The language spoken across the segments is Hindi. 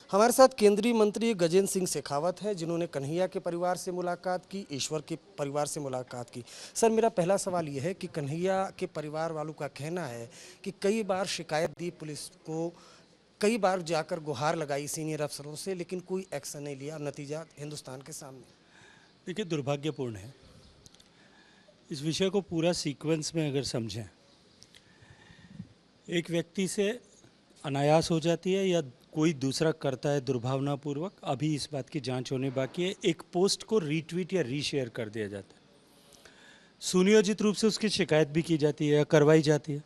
हमारे साथ केंद्रीय मंत्री गजेंद्र सिंह शेखावत हैं, जिन्होंने कन्हैया के परिवार से मुलाकात की, ईश्वर के परिवार से मुलाकात की। सर, मेरा पहला सवाल ये है कि कन्हैया के परिवार वालों का कहना है कि कई बार शिकायत दी पुलिस को, कई बार जाकर गुहार लगाई सीनियर अफसरों से, लेकिन कोई एक्शन नहीं लिया। नतीजा हिंदुस्तान के सामने। देखिए, दुर्भाग्यपूर्ण है। इस विषय को पूरा सीक्वेंस में अगर समझें, एक व्यक्ति से अनायास हो जाती है या कोई दूसरा करता है दुर्भावनापूर्वक, अभी इस बात की जांच होने बाकी है। एक पोस्ट को रीट्वीट या रीशेयर कर दिया जाता है, सुनियोजित रूप से उसकी शिकायत भी की जाती है या करवाई जाती है,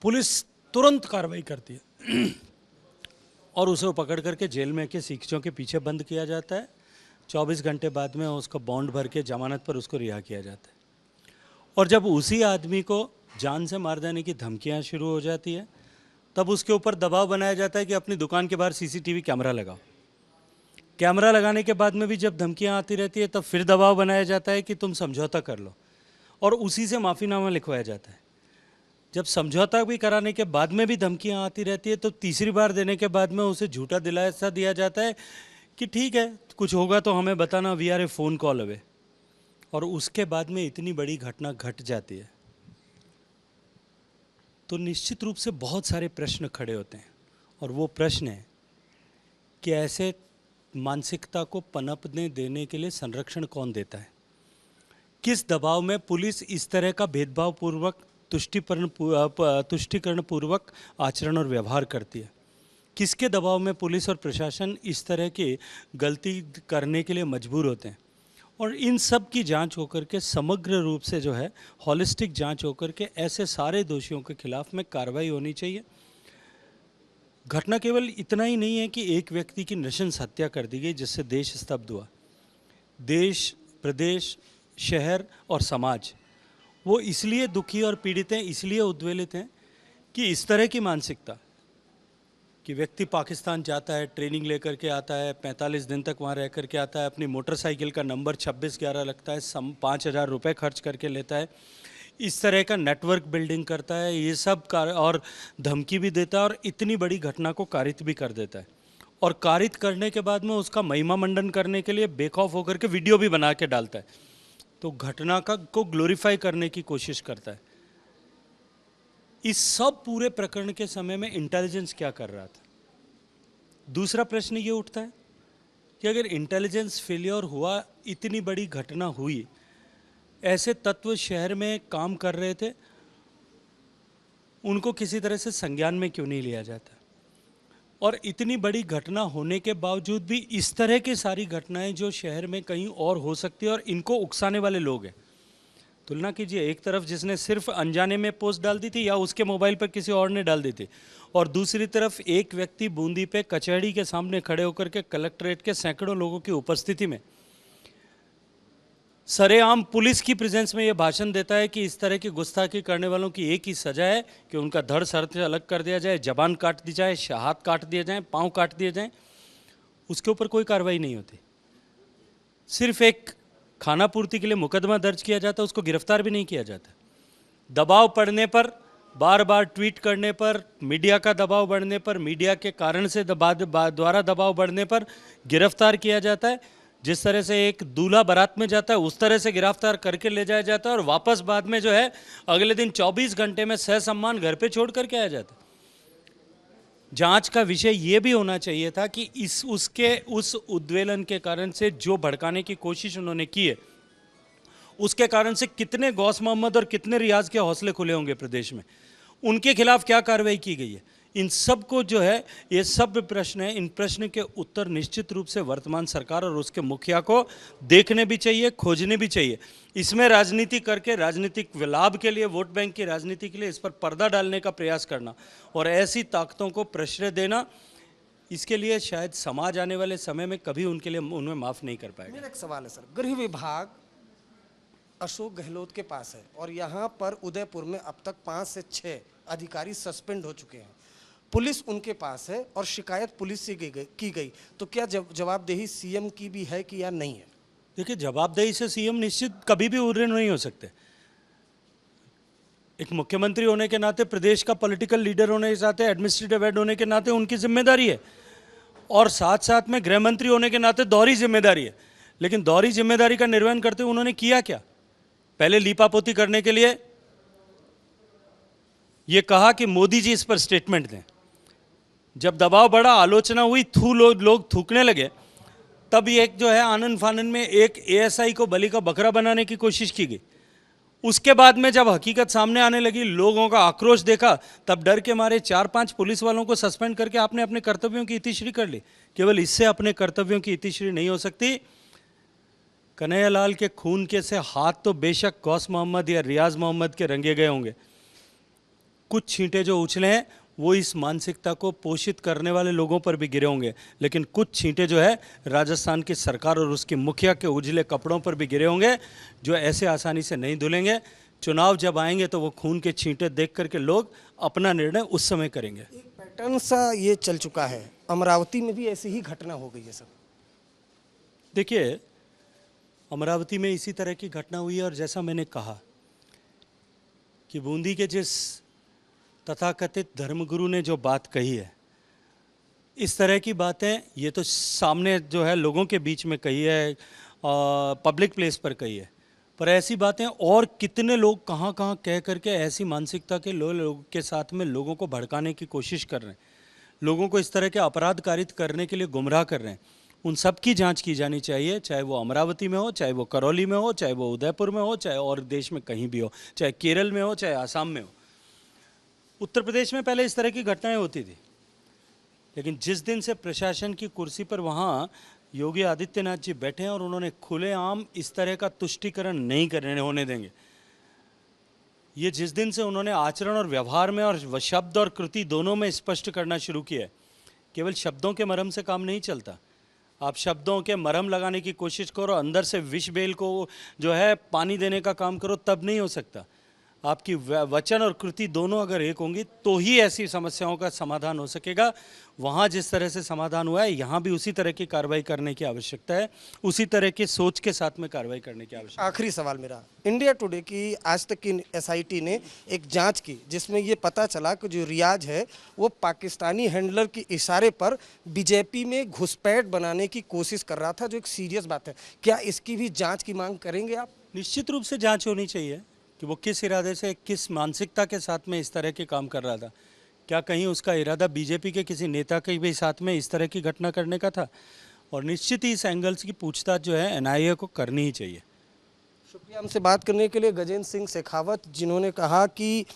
पुलिस तुरंत कार्रवाई करती है और उसे पकड़ करके जेल में के सीखचों के पीछे बंद किया जाता है। 24 घंटे बाद में उसका बॉन्ड भर के जमानत पर उसको रिहा किया जाता है। और जब उसी आदमी को जान से मार देने की धमकियां शुरू हो जाती है, तब उसके ऊपर दबाव बनाया जाता है कि अपनी दुकान के बाहर सीसीटीवी कैमरा लगाओ। कैमरा लगाने के बाद में भी जब धमकियां आती रहती है, तब फिर दबाव बनाया जाता है कि तुम समझौता कर लो, और उसी से माफ़ीनामा लिखवाया जाता है। जब समझौता भी कराने के बाद में भी धमकियां आती रहती है, तो तीसरी बार देने के बाद में उसे झूठा दिलासा दिया जाता है कि ठीक है, कुछ होगा तो हमें बताना, we are a phone call away. और उसके बाद में इतनी बड़ी घटना घट जाती है, तो निश्चित रूप से बहुत सारे प्रश्न खड़े होते हैं। और वो प्रश्न है कि ऐसे मानसिकता को पनपने देने के लिए संरक्षण कौन देता है? किस दबाव में पुलिस इस तरह का भेदभावपूर्वक तुष्टिकरण पूर्वक आचरण और व्यवहार करती है? किसके दबाव में पुलिस और प्रशासन इस तरह की गलती करने के लिए मजबूर होते हैं? और इन सब की जांच होकर के समग्र रूप से जो है हॉलिस्टिक जांच होकर के ऐसे सारे दोषियों के खिलाफ में कार्रवाई होनी चाहिए। घटना केवल इतना ही नहीं है कि एक व्यक्ति की नृशंस हत्या कर दी गई जिससे देश स्तब्ध हुआ। देश, प्रदेश, शहर और समाज वो इसलिए दुखी और पीड़ित हैं, इसलिए उद्वेलित हैं कि इस तरह की मानसिकता कि व्यक्ति पाकिस्तान जाता है, ट्रेनिंग लेकर के आता है, 45 दिन तक वहाँ रह कर के आता है, अपनी मोटरसाइकिल का नंबर 2611 लगता है, 5,000 रुपये खर्च करके लेता है, इस तरह का नेटवर्क बिल्डिंग करता है, ये सब और धमकी भी देता है और इतनी बड़ी घटना को कारित भी कर देता है। और कारित करने के बाद में उसका महिमा मंडन करने के लिए बेखौफ होकर के वीडियो भी बना के डालता है, तो घटना को ग्लोरीफाई करने की कोशिश करता है। इस सब पूरे प्रकरण के समय में इंटेलिजेंस क्या कर रहा था? दूसरा प्रश्न ये उठता है कि अगर इंटेलिजेंस फेलियर हुआ, इतनी बड़ी घटना हुई, ऐसे तत्व शहर में काम कर रहे थे, उनको किसी तरह से संज्ञान में क्यों नहीं लिया जाता? और इतनी बड़ी घटना होने के बावजूद भी इस तरह की सारी घटनाएं जो शहर में कहीं और हो सकती है, और इनको उकसाने वाले लोग हैं। तुलना कीजिए, एक तरफ जिसने सिर्फ अनजाने में पोस्ट डाल दी थी या उसके मोबाइल पर किसी और ने डाल दी थी, और दूसरी तरफ एक व्यक्ति बूंदी पे कचहरी के सामने खड़े होकर के कलेक्ट्रेट के सैकड़ों लोगों की उपस्थिति में सरेआम पुलिस की प्रेजेंस में ये भाषण देता है कि इस तरह की गुस्ताखी करने वालों की एक ही सजा है कि उनका धड़ सर से अलग कर दिया जाए, जबान काट दी जाए, हाथ काट दिए जाएं, पाँव काट दिए जाएं। उसके ऊपर कोई कार्रवाई नहीं होती। सिर्फ एक खाना पूर्ति के लिए मुकदमा दर्ज किया जाता, उसको गिरफ्तार भी नहीं किया जाता। दबाव पड़ने पर, बार बार ट्वीट करने पर, मीडिया का दबाव बढ़ने पर, मीडिया के कारण से द्वारा दबाव बढ़ने पर गिरफ्तार किया जाता है। जिस तरह से एक दूल्हा बारात में जाता है, उस तरह से गिरफ्तार करके ले जाया जाता है, और वापस बाद में जो है अगले दिन 24 घंटे में सहसम्मान घर पे छोड़ करके आया जाता है। जांच का विषय ये भी होना चाहिए था कि उस उद्वेलन के कारण से जो भड़काने की कोशिश उन्होंने की है, उसके कारण से कितने गौस मोहम्मद और कितने रियाज के हौसले खुले होंगे प्रदेश में, उनके खिलाफ क्या कार्रवाई की गई है, इन सब को जो है, ये सब प्रश्न है। इन प्रश्न के उत्तर निश्चित रूप से वर्तमान सरकार और उसके मुखिया को देखने भी चाहिए, खोजने भी चाहिए। इसमें राजनीति करके, राजनीतिक लाभ के लिए, वोट बैंक की राजनीति के लिए इस पर पर्दा डालने का प्रयास करना और ऐसी ताकतों को प्रश्रय देना, इसके लिए शायद समाज आने वाले समय में कभी उनके लिए उन्हें माफ़ नहीं कर पाएगा। मेरा एक सवाल है सर, गृह विभाग अशोक गहलोत के पास है और यहाँ पर उदयपुर में अब तक 5 से 6 अधिकारी सस्पेंड हो चुके हैं। पुलिस उनके पास है और शिकायत पुलिस से की गई, तो क्या जवाबदेही सीएम की भी है कि या नहीं है? देखिए, जवाबदेही से सीएम निश्चित कभी भी उर्रे नहीं हो सकते। एक मुख्यमंत्री होने के नाते, प्रदेश का पॉलिटिकल लीडर होने के नाते, एडमिनिस्ट्रेटिव हेड होने के नाते उनकी जिम्मेदारी है और साथ साथ में गृह मंत्री होने के नाते दोहरी जिम्मेदारी है। लेकिन दोहरी जिम्मेदारी का निर्वहन करते हुए उन्होंने किया क्या? पहले लीपापोती करने के लिए ये कहा कि मोदी जी इस पर स्टेटमेंट दें। जब दबाव बढ़ा, आलोचना हुई, लोग थूकने लगे, तब ये एक जो है आनन फानन में एक एएसआई को बलि का बकरा बनाने की कोशिश की गई। उसके बाद में जब हकीकत सामने आने लगी, लोगों का आक्रोश देखा, तब डर के मारे 4-5 पुलिस वालों को सस्पेंड करके आपने अपने कर्तव्यों की इतिश्री कर ली। केवल इससे अपने कर्तव्यों की इतिश्री नहीं हो सकती। कन्हैयालाल के खून के से हाथ तो बेशक गौस मोहम्मद या रियाज मोहम्मद के रंगे गए होंगे, कुछ छींटे जो उछले हैं वो इस मानसिकता को पोषित करने वाले लोगों पर भी गिरे होंगे, लेकिन कुछ छींटे जो है राजस्थान की सरकार और उसकी मुखिया के उजले कपड़ों पर भी गिरे होंगे, जो ऐसे आसानी से नहीं धुलेंगे। चुनाव जब आएंगे तो वो खून के छींटे देख करके लोग अपना निर्णय उस समय करेंगे। एक पैटर्न सा ये चल चुका है, अमरावती में भी ऐसी ही घटना हो गई है सर। देखिए, अमरावती में इसी तरह की घटना हुई है, और जैसा मैंने कहा कि बूंदी के जिस तथाकथित धर्मगुरु ने जो बात कही है, इस तरह की बातें ये तो सामने जो है लोगों के बीच में कही है, पब्लिक प्लेस पर कही है, पर ऐसी बातें और कितने लोग कहाँ कहाँ कह करके ऐसी मानसिकता के लोगों के साथ में लोगों को भड़काने की कोशिश कर रहे हैं, लोगों को इस तरह के अपराध कारित करने के लिए गुमराह कर रहे हैं। उन सब की जांच की जानी चाहिए, चाहे वो अमरावती में हो, चाहे वो करौली में हो, चाहे वो उदयपुर में हो, चाहे और देश में कहीं भी हो, चाहे केरल में हो, चाहे आसाम में हो। उत्तर प्रदेश में पहले इस तरह की घटनाएं होती थी, लेकिन जिस दिन से प्रशासन की कुर्सी पर वहाँ योगी आदित्यनाथ जी बैठे हैं और उन्होंने खुलेआम इस तरह का तुष्टीकरण नहीं करने होने देंगे, ये जिस दिन से उन्होंने आचरण और व्यवहार में और शब्द और कृति दोनों में स्पष्ट करना शुरू किया है, केवल शब्दों के मरहम से काम नहीं चलता। आप शब्दों के मरहम लगाने की कोशिश करो, अंदर से विष बेल को जो है पानी देने का काम करो, तब नहीं हो सकता। आपकी वचन और कृति दोनों अगर एक होंगी तो ही ऐसी समस्याओं का समाधान हो सकेगा। वहाँ जिस तरह से समाधान हुआ है, यहाँ भी उसी तरह की कार्रवाई करने की आवश्यकता है, उसी तरह की सोच के साथ में कार्रवाई करने की आवश्यकता है। आखिरी सवाल मेरा, इंडिया टुडे की आज तक की एसआईटी ने एक जांच की जिसमें ये पता चला कि जो रियाज है वो पाकिस्तानी हैंडलर के इशारे पर बीजेपी में घुसपैठ बनाने की कोशिश कर रहा था, जो एक सीरियस बात है। क्या इसकी भी जांच की मांग करेंगे आप? निश्चित रूप से जांच होनी चाहिए कि वो किस इरादे से, किस मानसिकता के साथ में इस तरह के काम कर रहा था। क्या कहीं उसका इरादा बीजेपी के किसी नेता के भी साथ में इस तरह की घटना करने का था? और निश्चित ही इस एंगल्स की पूछताछ जो है एनआईए को करनी ही चाहिए। शुक्रिया हमसे बात करने के लिए गजेंद्र सिंह शेखावत, जिन्होंने कहा कि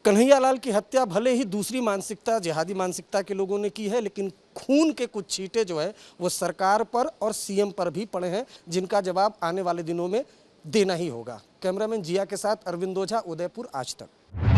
कन्हैयालाल की हत्या भले ही दूसरी मानसिकता, जिहादी मानसिकता के लोगों ने की है, लेकिन खून के कुछ छींटे जो है वो सरकार पर और सीएम पर भी पड़े हैं, जिनका जवाब आने वाले दिनों में देना ही होगा। कैमरामैन जिया के साथ अरविंद ओझा, उदयपुर, आज तक।